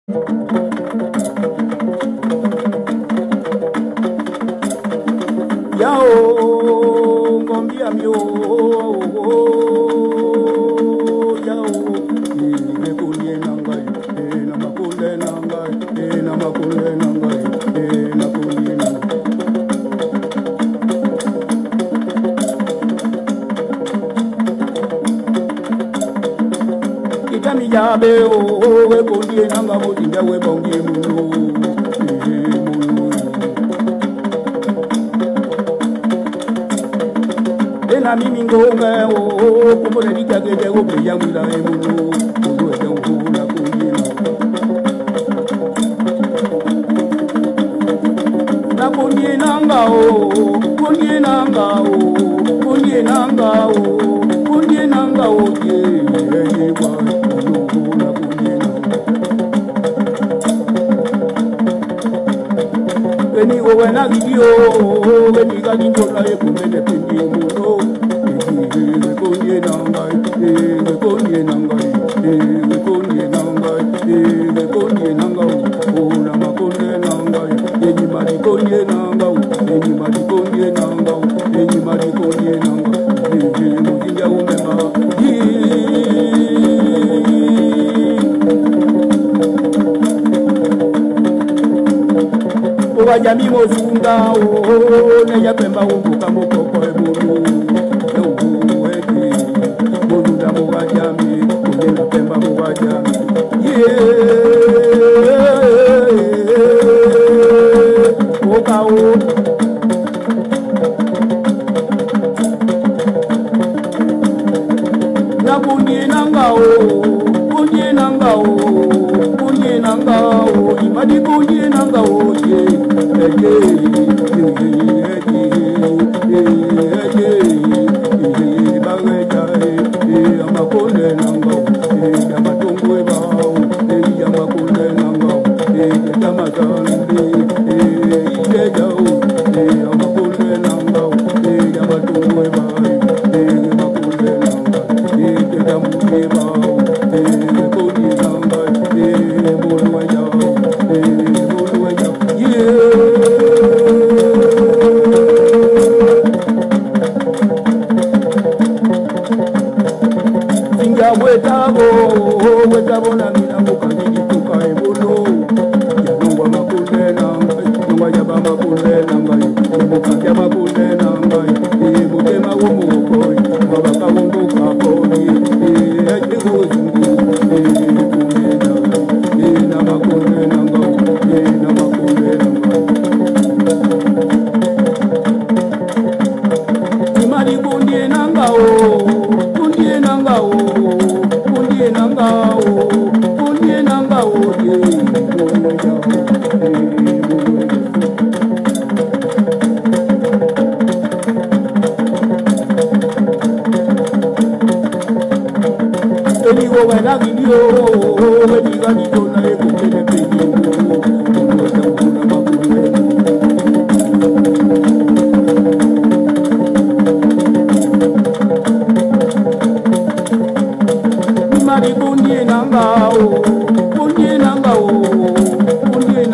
Yao ngombia myo yao imekunye nangai na makunde nangai na makunde nangai na kunye nangai itami jabe o we kunye nanga mutinga we bongi mulu na mimi ngonga o kumbe ni kage de o bya mwila e mulu o de o na kunye na kunye nanga o kunye nanga o kunye nanga o kunye nanga o ye kwa na kunye Beni o wena video beni ga dinjo la e kumbe de pindi mulo konye nangai konye nangai konye nangai konye nangai o na makonye nangai eni mari konye nangai eni mari konye nangai eni mari konye nangai mutinga umema Wajami mozunga o ne ya pemba o moko ko e buru o eti mozunga mo wajami o ne ya pemba mo wajami o ka o na bunye nanga o bunye nanga o bunye nanga o imadi bunye nanga o Wetabo na mina mukanyiki tuka ebolo yanongwa makunde nangai nongwa yaba makunde nangai mukanya makunde nangai mutema womukoi mabaka wombuka poni ekuzungu na makunde nangai na makunde nangai imari kundie nangao kundie nangao kundie nangao kundie nangao Eligo wena video wediga nitona ekukele peyo Mari kundie nangao kundie nangao kundie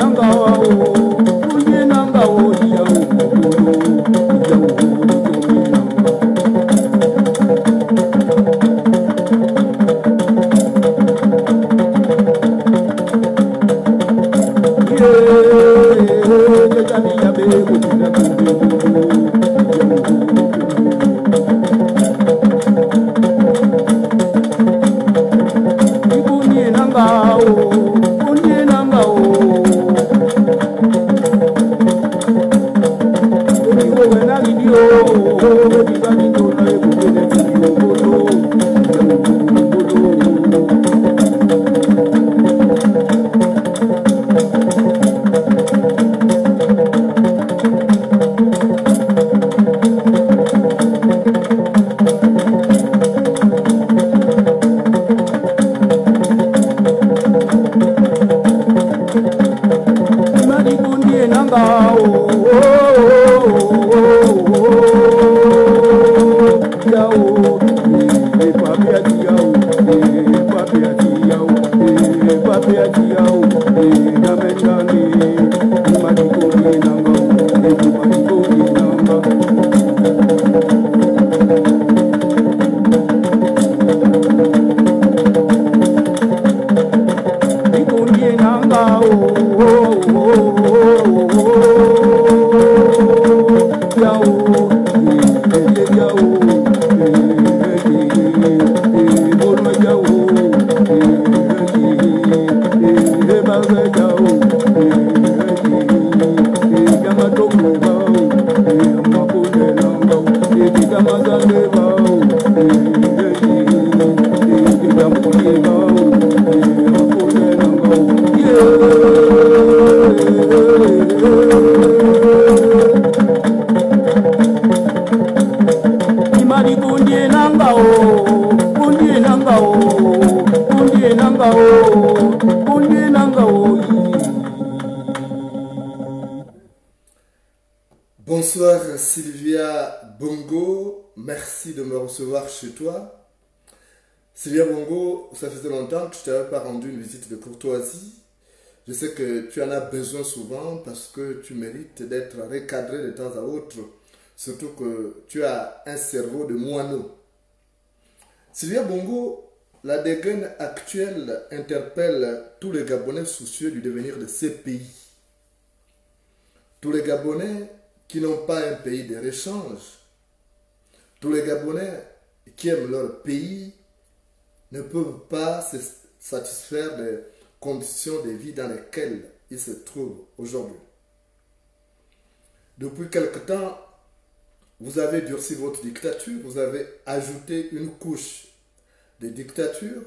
Bonsoir Sylvia Bongo, merci de me recevoir chez toi. Sylvia Bongo, ça faisait longtemps que je ne t'avais pas rendu une visite de courtoisie. Je sais que tu en as besoin souvent parce que tu mérites d'être recadré de temps à autre, surtout que tu as un cerveau de moineau. Sylvia Bongo, la dégaine actuelle interpelle tous les Gabonais soucieux du devenir de ces pays. Tous les Gabonais qui n'ont pas un pays de rechange, tous les Gabonais qui aiment leur pays ne peuvent pas se satisfaire des conditions de vie dans lesquelles ils se trouvent aujourd'hui. Depuis quelque temps, vous avez durci votre dictature, vous avez ajouté une couche de dictature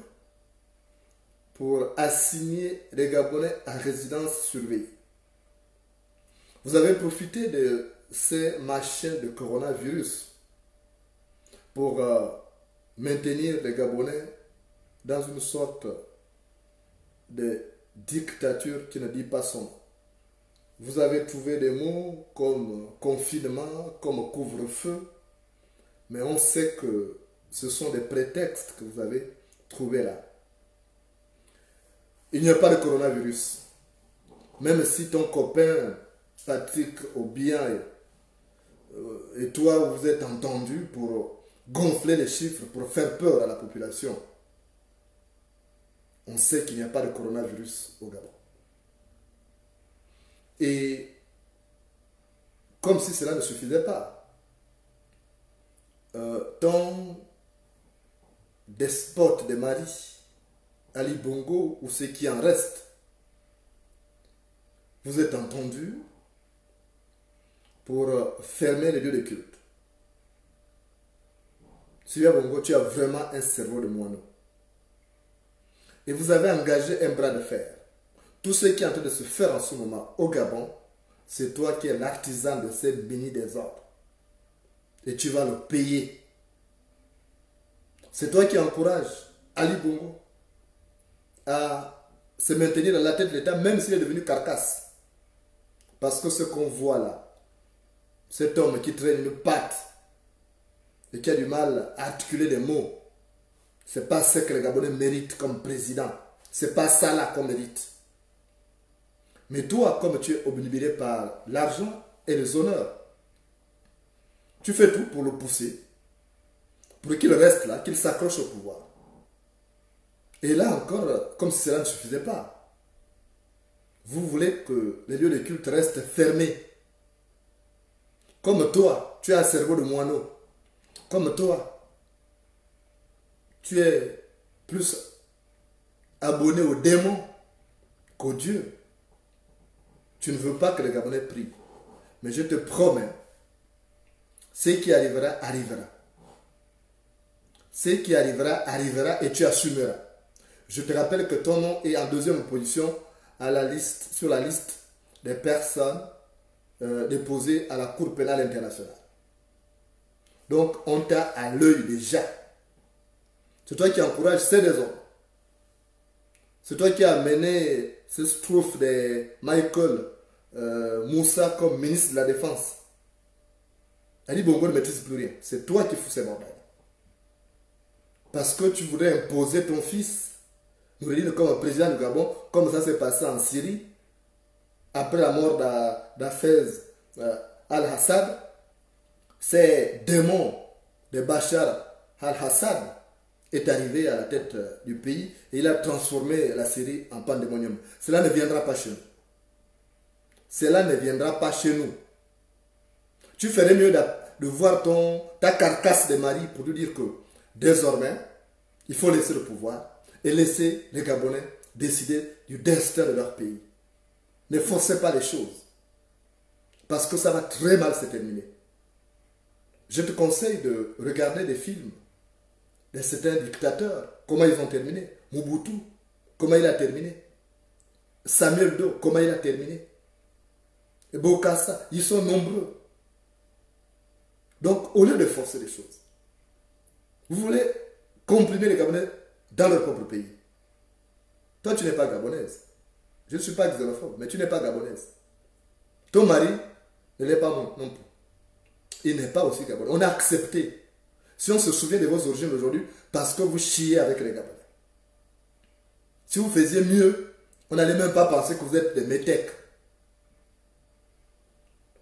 pour assigner les Gabonais à résidence surveillée. Vous avez profité de ces machins de coronavirus pour maintenir les Gabonais dans une sorte de dictature qui ne dit pas son nom. Vous avez trouvé des mots comme confinement, comme couvre-feu, mais on sait que ce sont des prétextes que vous avez trouvés là. Il n'y a pas de coronavirus. Même si ton copain Patrick Obia et toi vous êtes entendus pour gonfler les chiffres, pour faire peur à la population, on sait qu'il n'y a pas de coronavirus au Gabon. Et comme si cela ne suffisait pas, ton despote de mari, Ali Bongo, ou ce qui en reste, vous êtes entendus pour fermer les lieux de culte. Sylvia Bongo, tu as vraiment un cerveau de moineau. Et vous avez engagé un bras de fer. Tout ce qui est en train de se faire en ce moment au Gabon, c'est toi qui es l'artisan de ces bénis désordres. Et tu vas le payer. C'est toi qui encourages Ali Bongo à se maintenir dans la tête de l'État, même s'il est devenu carcasse. Parce que ce qu'on voit là, cet homme qui traîne une patte et qui a du mal à articuler des mots, ce n'est pas ce que les Gabonais méritent comme président. Ce n'est pas ça là qu'on mérite. Mais toi, comme tu es obnubilé par l'argent et les honneurs, tu fais tout pour le pousser, pour qu'il reste là, qu'il s'accroche au pouvoir. Et là encore, comme si cela ne suffisait pas, vous voulez que les lieux de culte restent fermés. Comme toi, tu as un cerveau de moineau. Comme toi, tu es plus abonné au démon qu'au Dieu. Tu ne veux pas que les Gabonais prient. Mais je te promets, ce qui arrivera, arrivera. Ce qui arrivera, arrivera et tu assumeras. Je te rappelle que ton nom est en deuxième position à la liste, sur la liste des personnes déposées à la Cour pénale internationale. Donc, on t'a à l'œil déjà. C'est toi qui encourages ces désordres. C'est toi qui as mené ce strophe de Michael Moussa comme ministre de la Défense. Ali Bongo ne maîtrise plus rien. C'est toi qui fous ces bordels. Parce que tu voudrais imposer ton fils Noureddin comme président du Gabon, comme ça s'est passé en Syrie, après la mort d'Hafez al-Assad, ces démons de Bachar al-Assad est arrivé à la tête du pays et il a transformé la Syrie en pandémonium. Cela ne viendra pas chez nous. Cela ne viendra pas chez nous. Tu ferais mieux de voir ta carcasse de mari pour lui dire que désormais, il faut laisser le pouvoir et laisser les Gabonais décider du destin de leur pays. Ne forcez pas les choses parce que ça va très mal se terminer. Je te conseille de regarder des films de certains dictateurs, comment ils ont terminé. Mobutu, comment il a terminé. Samuel Doe, comment il a terminé. Et Bokassa, ils sont nombreux. Donc, au lieu de forcer les choses, vous voulez comprimer les Gabonais dans leur propre pays. Toi, tu n'es pas gabonaise. Je ne suis pas xénophobe, mais tu n'es pas gabonaise. Ton mari ne l'est pas non plus. Il n'est pas aussi gabonais. On a accepté. Si on se souvient de vos origines aujourd'hui, parce que vous chiez avec les Gabonais. Si vous faisiez mieux, on n'allait même pas penser que vous êtes des métèques.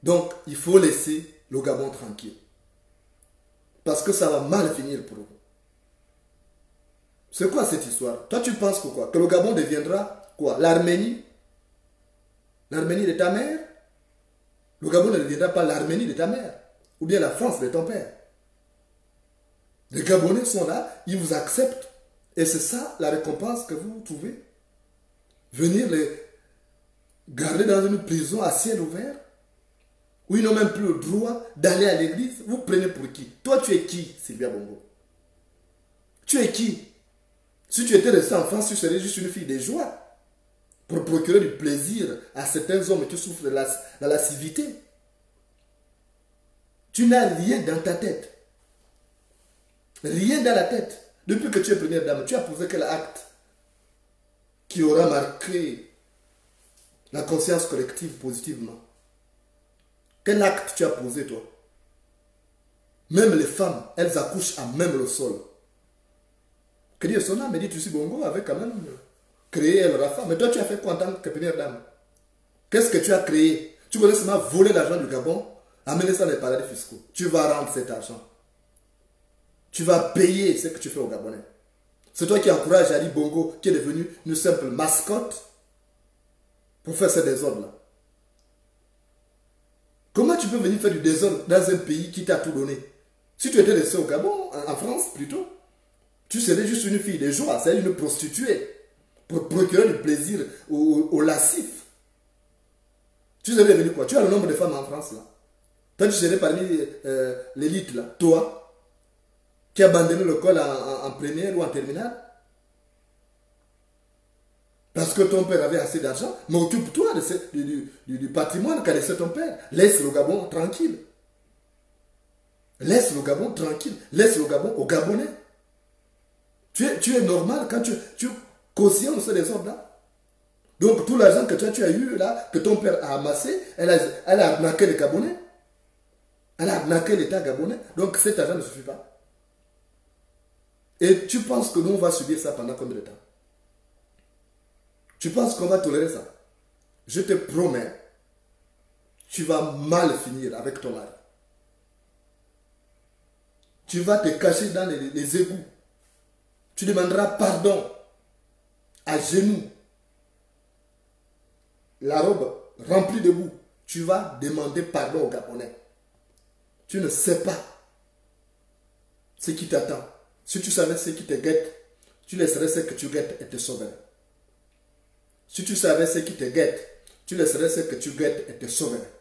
Donc, il faut laisser le Gabon tranquille. Parce que ça va mal finir pour vous. C'est quoi cette histoire? Toi, tu penses que quoi? Que le Gabon deviendra quoi? L'Arménie? L'Arménie de ta mère? Le Gabon ne deviendra pas l'Arménie de ta mère. Ou bien la France de ton père. Les Gabonais sont là, ils vous acceptent. Et c'est ça la récompense que vous trouvez. Venir les garder dans une prison à ciel ouvert, où ils n'ont même plus le droit d'aller à l'église. Vous prenez pour qui? Toi, tu es qui, Sylvia Bongo? Tu es qui? Si tu étais resté en France, tu serais juste une fille de joie pour procurer du plaisir à certains hommes qui souffrent de la lascivité. Tu n'as rien dans ta tête. Rien dans la tête. Depuis que tu es première dame, tu as posé quel acte qui aura marqué la conscience collective positivement? Quel acte tu as posé, toi? Même les femmes, elles accouchent à même le sol. Que Dieu son âme, me dit, tu suis Bongo, avec quand même créé El Rafa. Mais toi, tu as fait quoi en tant que première dame? Qu'est-ce que tu as créé? Tu voulais seulement voler l'argent du Gabon, amener ça dans les paradis fiscaux. Tu vas rendre cet argent. Tu vas payer ce que tu fais aux Gabonais. C'est toi qui encourages Ali Bongo, qui est devenu une simple mascotte, pour faire ce désordre-là. Comment tu peux venir faire du désordre dans un pays qui t'a tout donné? Si tu étais resté au Gabon, en France plutôt, tu serais juste une fille de joie, c'est une prostituée, pour procurer du plaisir aux lascifs. Tu serais devenu quoi? Tu as le nombre de femmes en France là. Toi, tu serais parmi l'élite là. Toi, qui as abandonné l'école en première ou en terminale, parce que ton père avait assez d'argent, mais occupe-toi du patrimoine qu'a laissé ton père. Laisse le Gabon tranquille. Laisse le Gabon tranquille. Laisse le Gabon aux Gabonais. Tu es normal quand tu cautionnes ce désordre-là. Donc tout l'argent que tu as eu là, que ton père a amassé, elle a arnaqué les Gabonais. Elle a arnaqué l'État gabonais. Donc cet argent ne suffit pas. Et tu penses que nous on va subir ça pendant combien de temps? Tu penses qu'on va tolérer ça? Je te promets, tu vas mal finir avec ton mari. Tu vas te cacher dans les égouts. Tu demanderas pardon à genoux. La robe remplie de boue. Tu vas demander pardon aux Gabonais. Tu ne sais pas ce qui t'attend. Si tu savais ce qui te guette, tu laisserais ce que tu guettes et te sauverais. Si tu savais ce qui te guette, tu laisserais ce que tu guettes et te sauverais.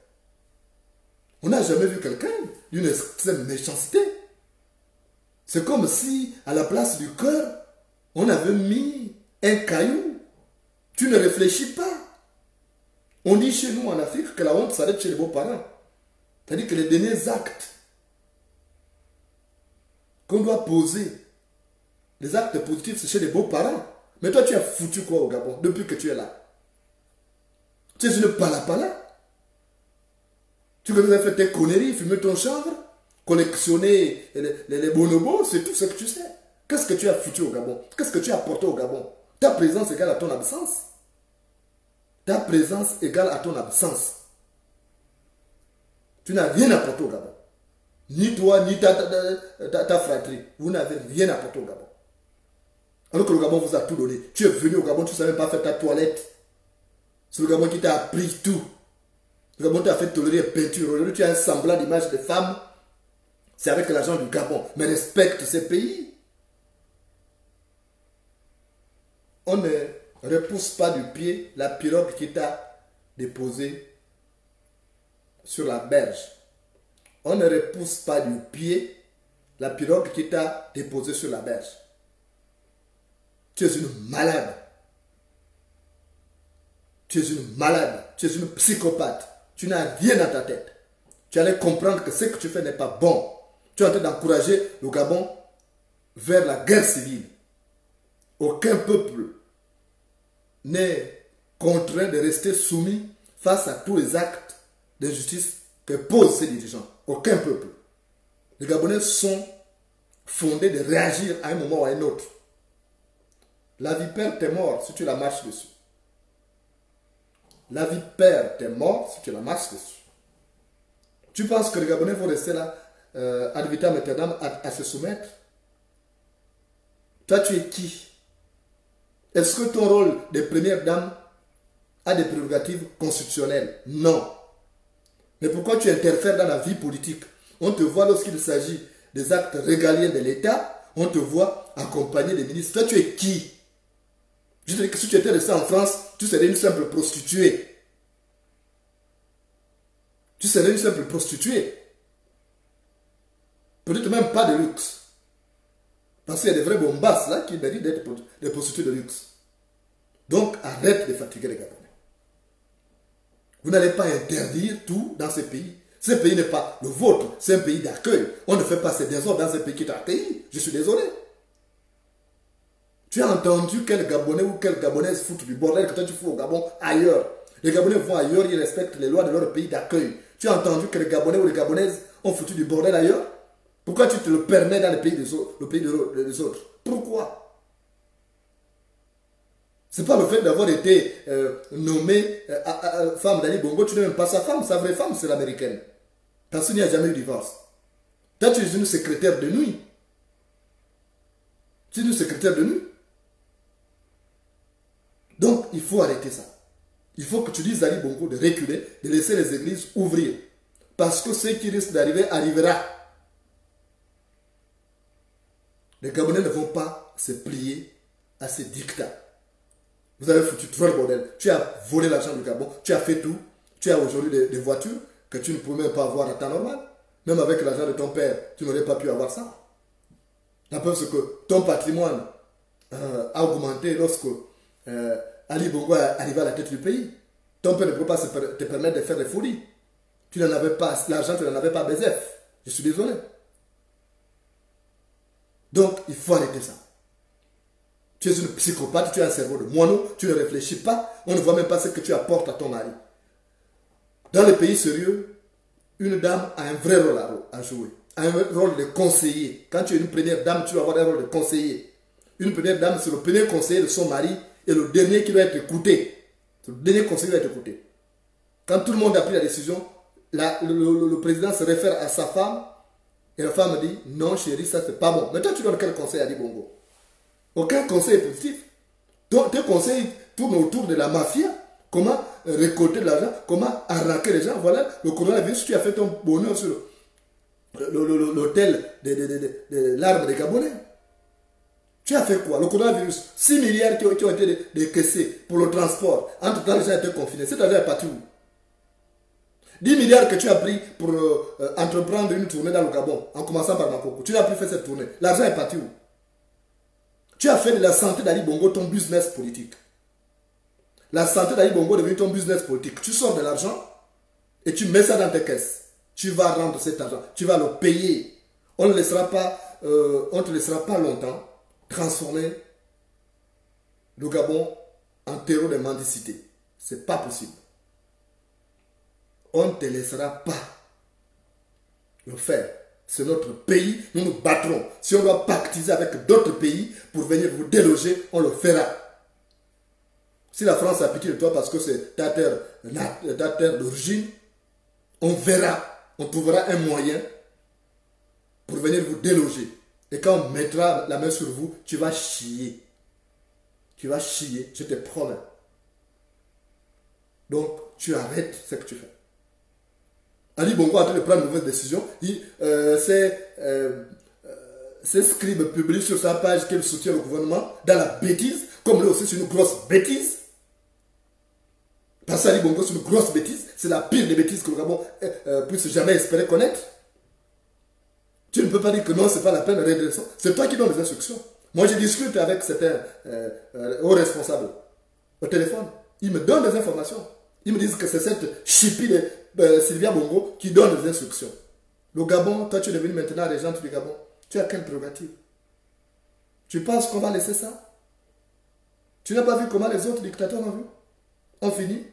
On n'a jamais vu quelqu'un d'une extrême méchanceté. C'est comme si, à la place du cœur, on avait mis un caillou. Tu ne réfléchis pas. On dit chez nous en Afrique que la honte s'arrête chez les beaux-parents. C'est-à-dire que les derniers actes qu'on doit poser, les actes positifs, c'est chez les beaux-parents. Mais toi, tu as foutu quoi au Gabon depuis que tu es là? Tu es une palapala. Tu veux faire tes conneries, fumer ton chanvre, collectionner les bonobos, c'est tout ce que tu sais. Qu'est-ce que tu as foutu au Gabon? Qu'est-ce que tu as apporté au Gabon? Ta présence égale à ton absence. Ta présence égale à ton absence. Tu n'as rien apporté au Gabon. Ni toi, ni ta fratrie. Vous n'avez rien apporté au Gabon. Alors que le Gabon vous a tout donné. Tu es venu au Gabon, tu ne savais même pas faire ta toilette. C'est le Gabon qui t'a appris tout. Le Gabon t'a fait tolérer peinture. Aujourd'hui, tu as un semblant d'image de femme. C'est avec l'argent du Gabon. Mais respecte ces pays. On ne repousse pas du pied la pirogue qui t'a déposé sur la berge. On ne repousse pas du pied la pirogue qui t'a déposé sur la berge. Tu es une malade. Tu es une malade. Tu es une psychopathe. Tu n'as rien dans ta tête. Tu allais comprendre que ce que tu fais n'est pas bon. Tu es en train d'encourager le Gabon vers la guerre civile. Aucun peuple n'est contraint de rester soumis face à tous les actes d'injustice que posent ces dirigeants. Aucun peuple. Les Gabonais sont fondés de réagir à un moment ou à un autre. La vipère t'est morte si tu la marches dessus. La vipère t'est morte si tu la marches dessus. Tu penses que les Gabonais vont rester là, ad vitam aeternam, à se soumettre? Toi, tu es qui? Est-ce que ton rôle de première dame a des prérogatives constitutionnelles? Non. Mais pourquoi tu interfères dans la vie politique? On te voit lorsqu'il s'agit des actes régaliens de l'État, on te voit accompagner des ministres. Toi, tu es qui? Je te dis que si tu étais resté en France, tu serais une simple prostituée. Tu serais une simple prostituée. Peut-être même pas de luxe. Parce qu'il y a des vrais bombasses là qui méritent d'être des prostituées de luxe. Donc arrête de fatiguer les Gabonais. Vous n'allez pas interdire tout dans ce pays. Ce pays n'est pas le vôtre, c'est un pays d'accueil. On ne fait pas ces désordres dans un pays qui t'a accueilli. Je suis désolé. Tu as entendu quel Gabonais ou quelle Gabonaise foutent du bordel que toi tu fous au Gabon ailleurs. Les Gabonais vont ailleurs, ils respectent les lois de leur pays d'accueil. Tu as entendu que les Gabonais ou les Gabonaises ont foutu du bordel ailleurs? Pourquoi tu te le permets dans le pays des autres? Pourquoi? Ce n'est pas le fait d'avoir été nommée femme d'Ali Bongo, tu n'es même pas sa femme, sa vraie femme c'est l'américaine. Parce qu'il n'y a jamais eu de divorce. Toi tu es une secrétaire de nuit. Tu es une secrétaire de nuit. Donc il faut arrêter ça. Il faut que tu dises à Ali Bongo de reculer, de laisser les églises ouvrir. Parce que ce qui risque d'arriver, arrivera. Les Gabonais ne vont pas se plier à ces dictats. Vous avez foutu trop le bordel. Tu as volé l'argent du Gabon, tu as fait tout. Tu as aujourd'hui des voitures que tu ne pouvais même pas avoir à temps normal. Même avec l'argent de ton père, tu n'aurais pas pu avoir ça. La preuve, c'est que ton patrimoine a augmenté lorsque Ali Bongo est arrivé à la tête du pays. Ton père ne peut pas te permettre de faire des folies. Tu n'en avais pas, l'argent, tu n'en avais pas BZF. Je suis désolé. Donc, il faut arrêter ça. Tu es une psychopathe, tu as un cerveau de moineau, tu ne réfléchis pas, on ne voit même pas ce que tu apportes à ton mari. Dans les pays sérieux, une dame a un vrai rôle à jouer, a un rôle de conseiller. Quand tu es une première dame, tu vas avoir un rôle de conseiller. Une première dame, c'est le premier conseiller de son mari et le dernier qui doit être écouté. C'est le dernier conseiller qui doit être écouté. Quand tout le monde a pris la décision, le président se réfère à sa femme et la femme dit « Non chérie, ça c'est pas bon ». Mais toi tu donnes quel conseil à Ali Bongo? Aucun conseil est positif. Tes conseils tournent autour de la mafia. Comment récolter de l'argent, comment arnaquer les gens. Voilà, le coronavirus, tu as fait ton bonheur sur l'hôtel de l'arbre des Gabonais. Tu as fait quoi? Le coronavirus, 6 milliards qui ont été décaissés pour le transport. Entre-temps, les gens étaient confinés. Cet argent est parti où? 10 milliards que tu as pris pour entreprendre une tournée dans le Gabon, en commençant par Makoko. Tu n'as plus fait cette tournée. L'argent est parti où? Tu as fait de la santé d'Ali Bongo ton business politique. La santé d'Ali Bongo est devenue ton business politique. Tu sors de l'argent et tu mets ça dans tes caisses. Tu vas rendre cet argent. Tu vas le payer. On ne te laissera pas longtemps transformer le Gabon en terreau de mendicité. Ce n'est pas possible. On ne te laissera pas le faire. C'est notre pays, nous nous battrons. Si on doit pactiser avec d'autres pays pour venir vous déloger, on le fera. Si la France a pitié de toi parce que c'est ta terre d'origine, on verra, on trouvera un moyen pour venir vous déloger. Et quand on mettra la main sur vous, tu vas chier. Tu vas chier, je te promets. Donc, tu arrêtes ce que tu fais. Ali Bongo est en train de prendre une mauvaise décision. Ces scribes publient sur sa page qu'il soutient le gouvernement dans la bêtise, comme lui aussi c'est une grosse bêtise. Parce qu'Ali Bongo c'est une grosse bêtise, c'est la pire des bêtises que le Gabon puisse jamais espérer connaître. Tu ne peux pas dire que non, c'est pas la peine de redresser. C'est toi qui donnes les instructions. Moi, je discute avec certains hauts responsables au téléphone. Ils me donnent des informations. Ils me disent que c'est cette chipie de Sylvia Bongo qui donne les instructions. Le Gabon, toi tu es devenu maintenant régent du Gabon. Tu as quelle prérogative? Tu penses qu'on va laisser ça? Tu n'as pas vu comment les autres dictateurs ont fini?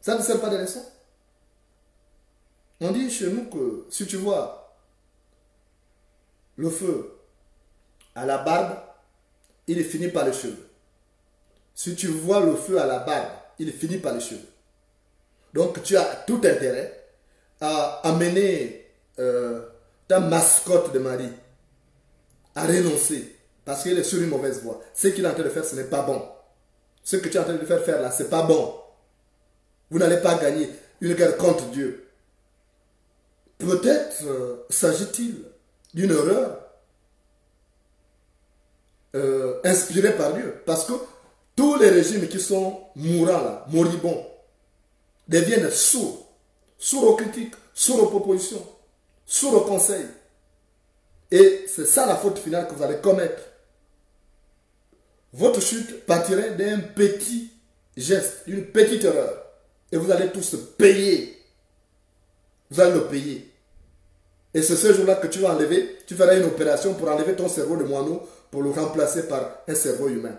Ça ne sert pas de leçon. On dit chez nous que si tu vois le feu à la barbe, il finit par les cheveux. Si tu vois le feu à la barbe, il finit par les cheveux. Donc tu as tout intérêt à amener ta mascotte de mari à renoncer parce qu'il est sur une mauvaise voie. Ce qu'il est en train de faire, ce n'est pas bon. Ce que tu es en train de faire là, ce n'est pas bon. Vous n'allez pas gagner une guerre contre Dieu. Peut-être s'agit-il d'une erreur inspirée par Dieu. Parce que tous les régimes qui sont mourants là, moribonds, deviennent sourds. Sourds aux critiques, sourds aux propositions, sourds aux conseils. Et c'est ça la faute finale que vous allez commettre. Votre chute partirait d'un petit geste, d'une petite erreur. Et vous allez tous payer. Vous allez le payer. Et c'est ce jour-là que tu vas enlever, tu feras une opération pour enlever ton cerveau de moineau pour le remplacer par un cerveau humain.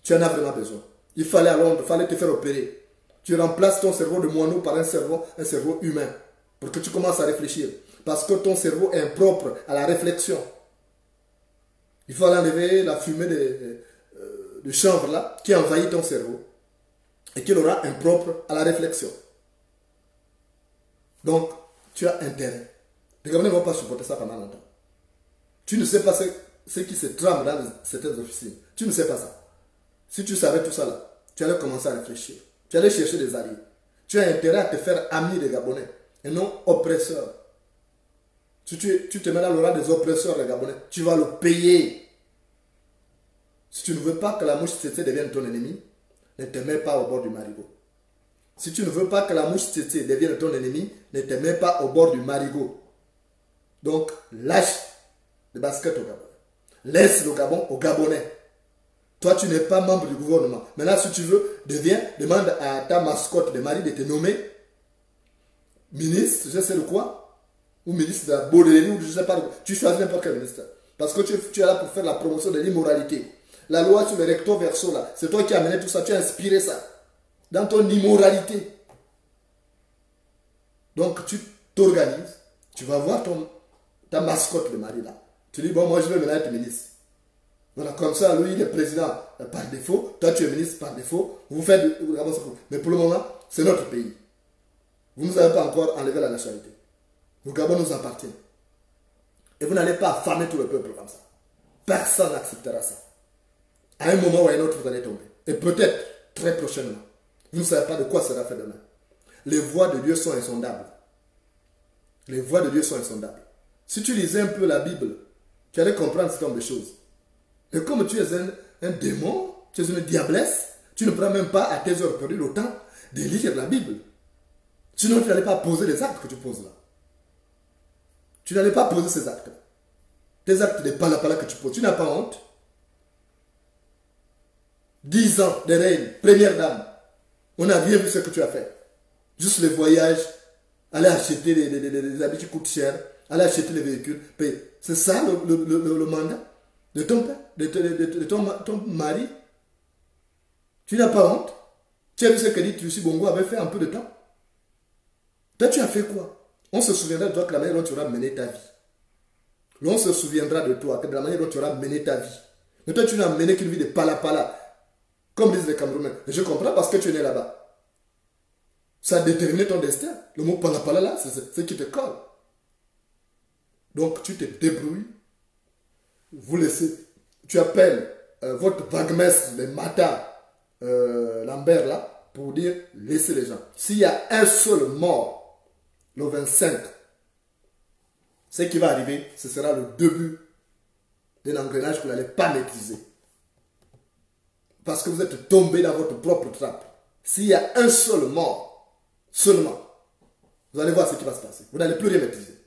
Tu en as vraiment besoin. Il fallait à Londres, il fallait te faire opérer. Tu remplaces ton cerveau de moineau par un cerveau humain pour que tu commences à réfléchir. Parce que ton cerveau est impropre à la réflexion. Il faut enlever la fumée de chanvre là qui envahit ton cerveau et qui l'aura impropre à la réflexion. Donc, tu as intérêt. Les Gabonais ne vont pas supporter ça pendant longtemps. Tu ne sais pas ce qui se trame dans certaines officines. Tu ne sais pas ça. Si tu savais tout ça là, tu allais commencer à réfléchir. Tu allais chercher des alliés. Tu as intérêt à te faire ami des Gabonais et non oppresseur. Si tu te mets dans le rang des oppresseurs, les Gabonais, tu vas le payer. Si tu ne veux pas que la mouche tsetse devienne ton ennemi, ne te mets pas au bord du marigot. Si tu ne veux pas que la mouche tsetse devienne ton ennemi, ne te mets pas au bord du marigot. Donc, lâche le basket au Gabon. Laisse le Gabon aux Gabonais. Toi, tu n'es pas membre du gouvernement. Maintenant, si tu veux, demande à ta mascotte de mari de te nommer ministre, je sais de quoi, ou ministre de la Baudelaire, ou je ne sais pas de quoi. Tu choisis n'importe quel ministre. Parce que tu es là pour faire la promotion de l'immoralité. La loi sur le recto verso, là, c'est toi qui as amené tout ça, tu as inspiré ça. Dans ton immoralité. Donc, tu t'organises, tu vas voir ta mascotte de mari là. Tu dis, bon, moi je vais maintenant être ministre. Voilà, comme ça, lui, il est président par défaut, toi tu es ministre par défaut, vous faites. Mais pour le moment, c'est notre pays. Vous ne nous avez pas encore enlevé la nationalité. Le Gabon nous appartient. Et vous n'allez pas affamer tout le peuple comme ça. Personne n'acceptera ça. À un moment ou à un autre, vous allez tomber. Et peut-être, très prochainement, vous ne savez pas de quoi sera fait demain. Les voies de Dieu sont insondables. Les voies de Dieu sont insondables. Si tu lisais un peu la Bible, tu allais comprendre ce genre de choses. Et comme tu es un démon, tu es une diablesse, tu ne prends même pas à tes heures perdues le temps de lire la Bible. Sinon, tu n'allais pas poser les actes que tu poses là. Tu n'allais pas poser ces actes. Tes actes de palapala que tu poses. Tu n'as pas honte. 10 ans de règne, première dame. On n'a rien vu ce que tu as fait. Juste les voyages, aller acheter les habits qui coûtent cher, aller acheter les véhicules, payer. C'est ça le mandat de ton père, de ton mari. Tu n'as pas honte. Tu as vu ce que dit Lucie Bongo avait fait un peu de temps. Toi, tu as fait quoi? On se souviendra de toi que la manière dont tu auras mené ta vie. On se souviendra de toi que de la manière dont tu auras mené ta vie. Mais toi, tu n'as mené qu'une vie de palapala. Comme disent les Camerounais. Et je comprends parce que tu es né là-bas. Ça a déterminé ton destin. Le mot palapala là, c'est ce qui te colle. Donc tu te débrouilles. Vous laissez. Tu appelles votre vaguemestre les matins, Lambert là, pour dire laissez les gens. S'il y a un seul mort, le 25, ce qui va arriver, ce sera le début d'un engrenage que vous n'allez pas maîtriser. Parce que vous êtes tombé dans votre propre trappe. S'il y a un seul mort, seulement, vous allez voir ce qui va se passer. Vous n'allez plus rien maîtriser.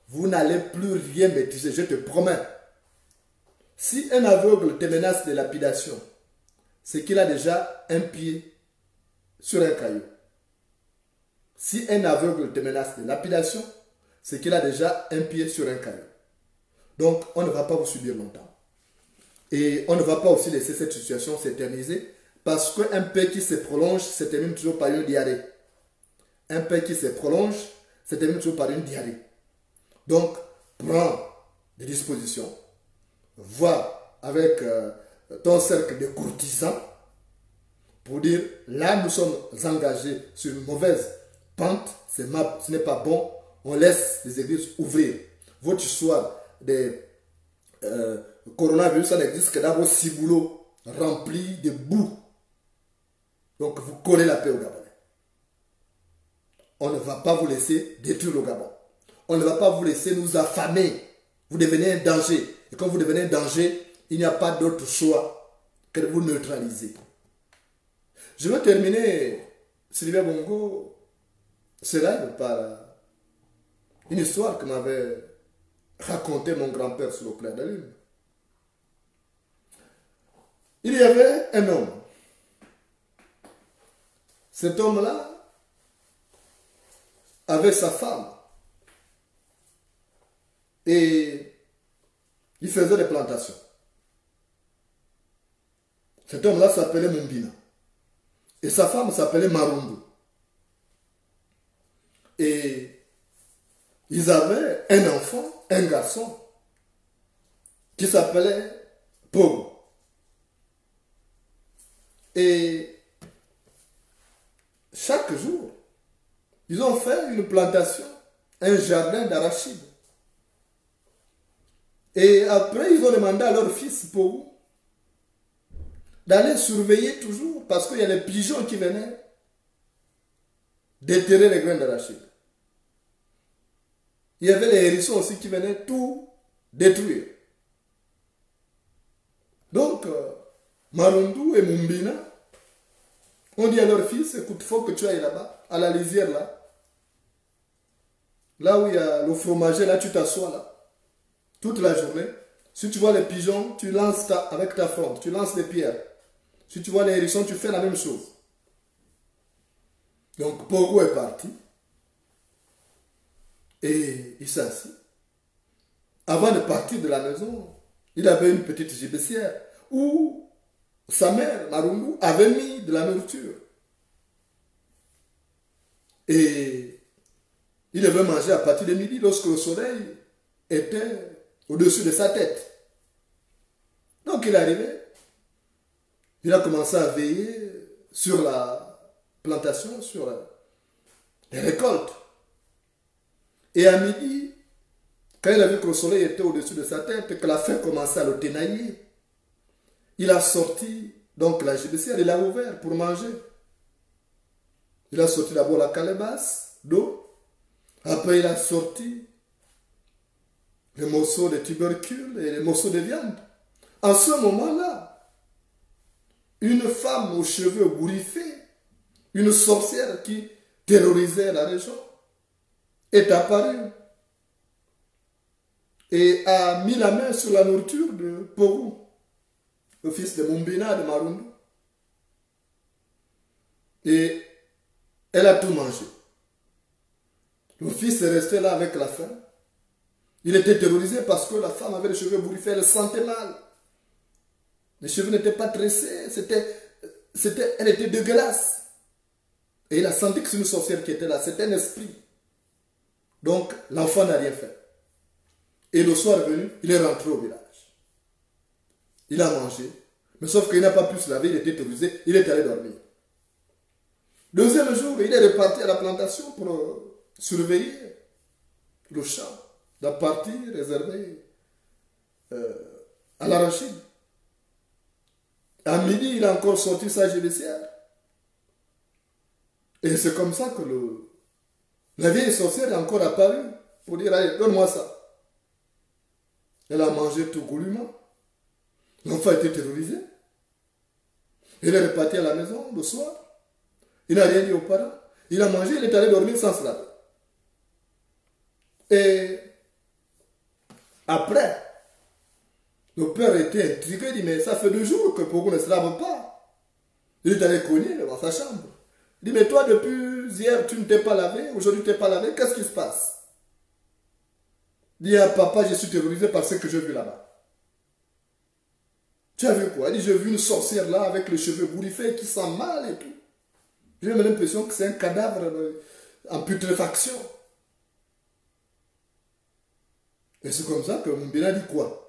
Vous n'allez plus rien maîtriser, je te promets. Si un aveugle te menace de lapidation, c'est qu'il a déjà un pied sur un caillou. Si un aveugle te menace de lapidation, c'est qu'il a déjà un pied sur un caillou. Donc, on ne va pas vous subir longtemps. Et on ne va pas aussi laisser cette situation s'éterniser parce qu'un paix qui se prolonge se termine toujours par une diarrhée. Un paix qui se prolonge se termine toujours par une diarrhée. Donc, prends des dispositions. Va avec ton cercle de courtisans pour dire, là, nous sommes engagés sur une mauvaise pente, ce n'est pas bon, on laisse les églises ouvrir. Votre histoire de coronavirus, ça n'existe que dans vos ciboulots remplis de boue. Donc, vous collez la paix au Gabonais. On ne va pas vous laisser détruire le Gabon. On ne va pas vous laisser nous affamer. Vous devenez un danger. Et quand vous devenez un danger, il n'y a pas d'autre choix que de vous neutraliser. Je vais terminer, Sylvia Bongo, ce live par une histoire que m'avait raconté mon grand-père sur le clair de lune. Il y avait un homme. Cet homme-là avait sa femme. Et il faisait des plantations. Cet homme-là s'appelait Mumbina. Et sa femme s'appelait Marundu. Et ils avaient un enfant, un garçon, qui s'appelait Pogo. Et chaque jour, ils ont fait une plantation, un jardin d'arachides. Et après, ils ont demandé à leur fils Pogo d'aller surveiller toujours, parce qu'il y a les pigeons qui venaient déterrer les graines d'arachide. Il y avait les hérissons aussi qui venaient tout détruire. Donc, Marundu et Mumbina ont dit à leur fils, écoute, il faut que tu ailles là-bas, à la lisière là. Là où il y a le fromager, là tu t'assois là. Toute la journée. Si tu vois les pigeons, tu lances avec ta fronde, tu lances des pierres. Si tu vois les hérissons, tu fais la même chose. Donc, Pogo est parti. Et il s'assit. Avant de partir de la maison, il avait une petite gibecière où sa mère, Marundu, avait mis de la nourriture. Et il devait manger à partir de midi lorsque le soleil était au-dessus de sa tête. Donc il est arrivé. Il a commencé à veiller sur la plantation, sur les récoltes. Et à midi, quand il a vu que le soleil était au-dessus de sa tête et que la faim commençait à le tenailler, il a sorti donc la gibecière, il l'a ouvert pour manger. Il a sorti d'abord la calebasse d'eau. Après, il a sorti les morceaux de tubercules et les morceaux de viande. En ce moment-là, une femme aux cheveux bourriffés, une sorcière qui terrorisait la région, est apparue et a mis la main sur la nourriture de Pogo, le fils de Mumbina de Marundu. Et elle a tout mangé. Le fils est resté là avec la faim. Il était terrorisé parce que la femme avait les cheveux bourriffés, elle sentait mal. Les cheveux n'étaient pas tressés, elle était dégueulasse. Et il a senti que c'est une sorcière qui était là, c'était un esprit. Donc l'enfant n'a rien fait. Et le soir venu, il est rentré au village. Il a mangé. Mais sauf qu'il n'a pas pu se laver, il était terrorisé, il est allé dormir. Deuxième jour, il est reparti à la plantation pour surveiller le champ, la partie réservée à l'arachide. À midi, il a encore sorti sa gélissière. Et c'est comme ça que la vieille sorcière est encore apparue pour dire, allez, donne-moi ça. Elle a mangé tout goulûment. L'enfant a été terrorisé. Il est reparti à la maison le soir. Il n'a rien dit aux parents. Il a mangé, il est allé dormir sans se laver. Et après, le père était intrigué, il dit, mais ça fait 2 jours que Pogo ne se lave pas. Il est allé cogner dans sa chambre. Il dit, mais toi, depuis hier, tu ne t'es pas lavé, aujourd'hui, tu ne t'es pas lavé, qu'est-ce qui se passe? Il dit, ah, papa, je suis terrorisé par ce que j'ai vu là-bas. Tu as vu quoi? Il dit, j'ai vu une sorcière là, avec les cheveux bourriffés, qui sent mal et tout. J'ai même l'impression que c'est un cadavre en putréfaction. Et c'est comme ça que Mumbina dit quoi?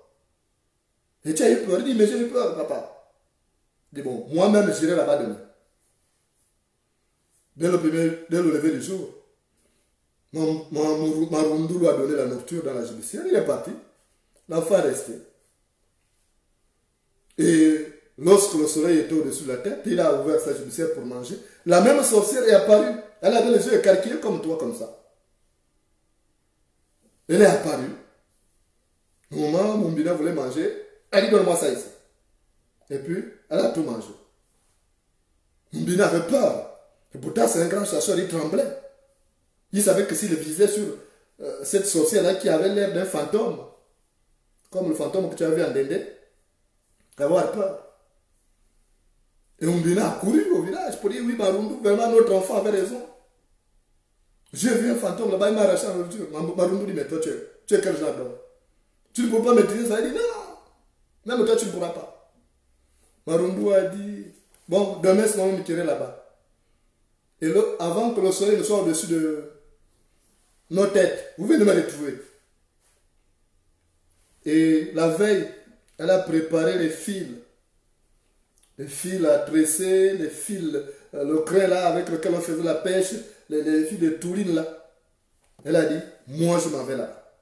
Et tu as eu peur? Il dit, mais j'ai eu peur, papa. Il dit, bon, moi-même, j'irai là-bas demain. Dès le lever du jour, Marundu lui a donné la nourriture dans la judiciaire. Il est parti. L'enfant est resté. Et lorsque le soleil était au-dessus de la tête, il a ouvert sa judiciaire pour manger. La même sorcière est apparue. Elle avait les yeux écarquillés comme toi, comme ça. Elle est apparue. Au moment où Mumbina voulait manger, elle dit, donne-moi ça ici. Et puis, elle a tout mangé. Mumbina avait peur. Et pourtant, c'est un grand chasseur, il tremblait. Il savait que s'il visait sur cette sorcière-là qui avait l'air d'un fantôme, comme le fantôme que tu as vu en Dende, il va avoir peur. Et Mumbina a couru au village pour dire, oui, Marundu, vraiment, notre enfant avait raison. J'ai vu un fantôme là-bas, il m'a arraché la nourriture. Marundu dit, mais toi, tu es quel genre d'homme? Tu ne peux pas maîtriser ça. Il dit, non, même toi, tu ne pourras pas. Marundu a dit, bon, demain, c'est moi qui me tirer là-bas. Et avant que le soleil ne soit au-dessus de nos têtes, vous venez de me les trouver. Et la veille, elle a préparé les fils à tresser, les fils, le crin là avec lequel on faisait la pêche, les fils de tourine là. Elle a dit, moi je m'en vais là.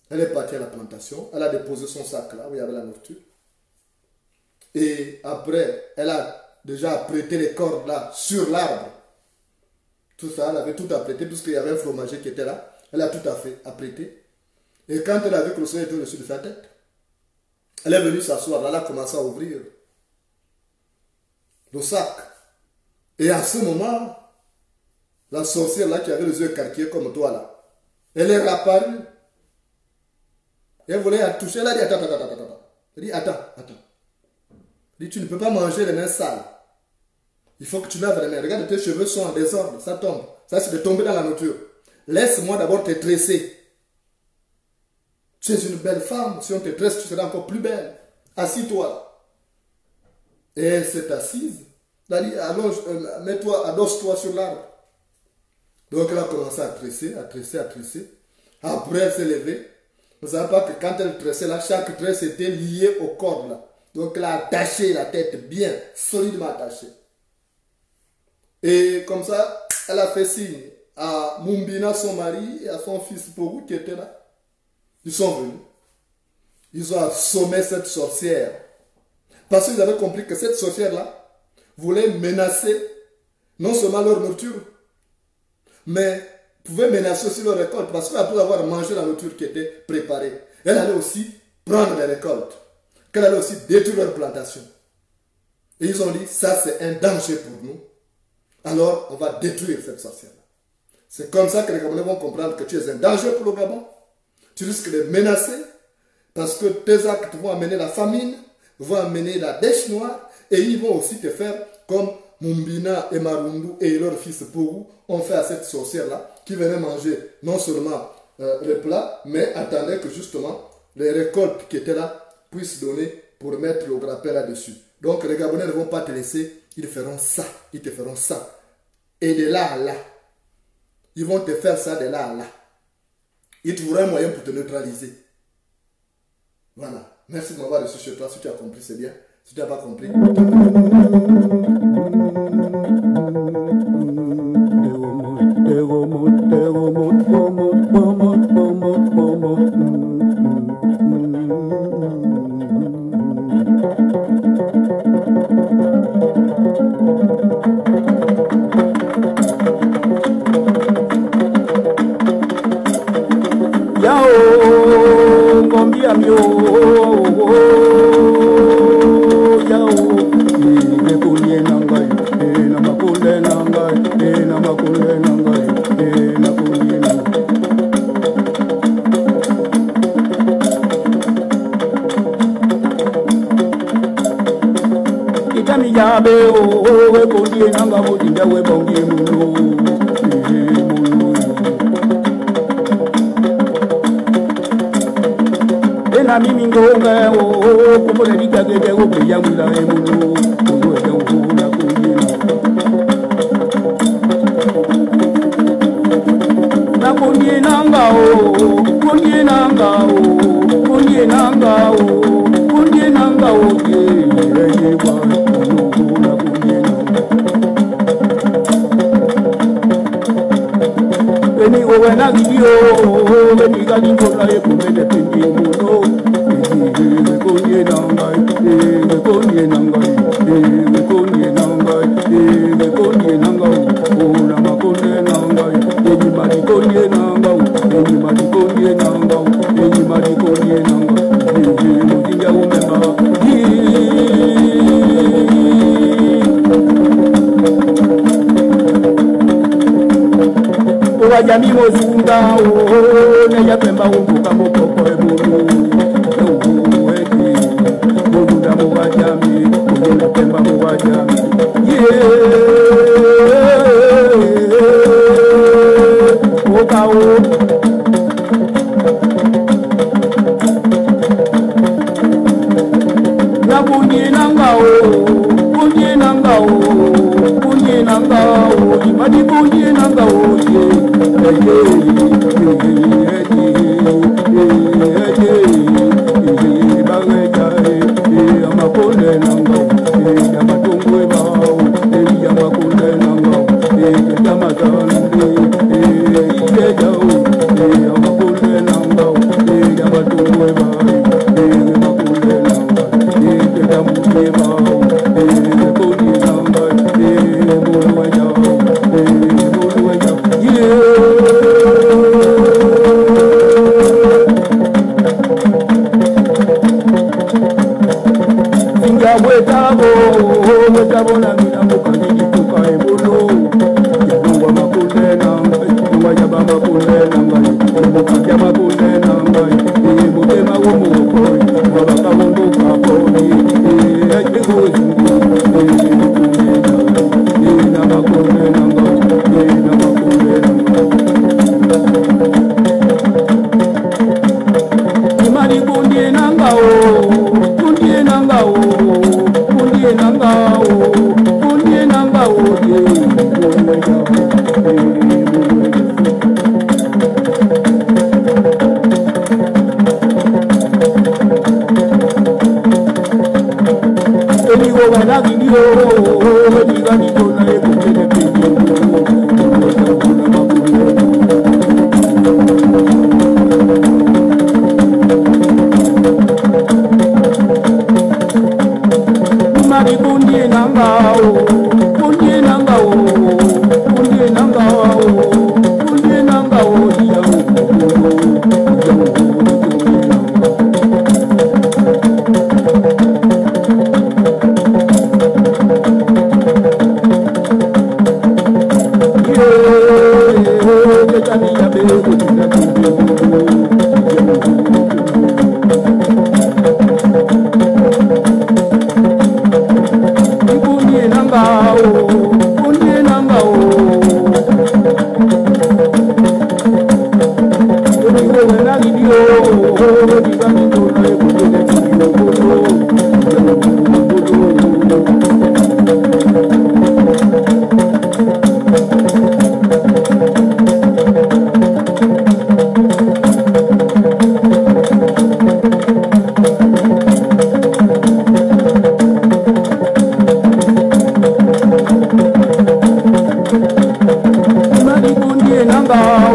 Elle est partie à la plantation, elle a déposé son sac là où il y avait la nourriture. Et après, elle a déjà apprêté les cordes là sur l'arbre. Tout ça, elle avait tout apprêté puisqu'il y avait un fromager qui était là. Elle a tout à fait apprêté. Et quand elle a vu que le soleil était au-dessus de sa tête, elle est venue s'asseoir. Là, elle a commencé à ouvrir le sac. Et à ce moment, la sorcière là qui avait les yeux écarquillés comme toi là, elle est réapparue. Elle voulait la toucher. Elle a dit, attends. Elle dit, attends. Elle dit, tu ne peux pas manger les mains sales. Il faut que tu laves les mains. Regarde, tes cheveux sont en désordre. Ça tombe. Ça, c'est de tomber dans la nature. Laisse-moi d'abord te tresser. Tu es une belle femme. Si on te tresse, tu seras encore plus belle. Assis-toi. Et elle s'est assise. Elle a dit, mets-toi, adosse-toi sur l'arbre. Donc, elle a commencé à tresser. Après, elle s'est levée. Vous ne savez pas que quand elle tressait là, chaque tresse était liée aux cordes là. Donc, elle a attaché la tête bien, solidement attachée. Et comme ça, elle a fait signe à Mumbina, son mari, et à son fils Pogu qui étaient là. Ils sont venus. Ils ont assommé cette sorcière. Parce qu'ils avaient compris que cette sorcière-là voulait menacer non seulement leur nourriture, mais pouvait menacer aussi leur récolte. Parce qu'après avoir mangé la nourriture qui était préparée, elle allait aussi prendre les récoltes. Qu'elle allait aussi détruire leur plantation. Et ils ont dit, ça c'est un danger pour nous. Alors, on va détruire cette sorcière-là. C'est comme ça que les Gabonais vont comprendre que tu es un danger pour le Gabon. Tu risques de menacer parce que tes actes vont amener la famine, vont amener la dèche noire et ils vont aussi te faire comme Mumbina et Marundu et leur fils Pogu ont fait à cette sorcière-là qui venait manger non seulement le plat, mais attendait que justement les récoltes qui étaient là puissent donner pour mettre le grappin là-dessus. Donc les Gabonais ne vont pas te laisser, ils feront ça, ils te feront ça. Et de là à là, ils vont te faire ça de là à là. Ils trouveront un moyen pour te neutraliser. Voilà. Merci de m'avoir reçu chez toi. Si tu as compris, c'est bien. Si tu n'as pas compris. Yeah. nanga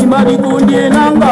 Imadi kundi nanga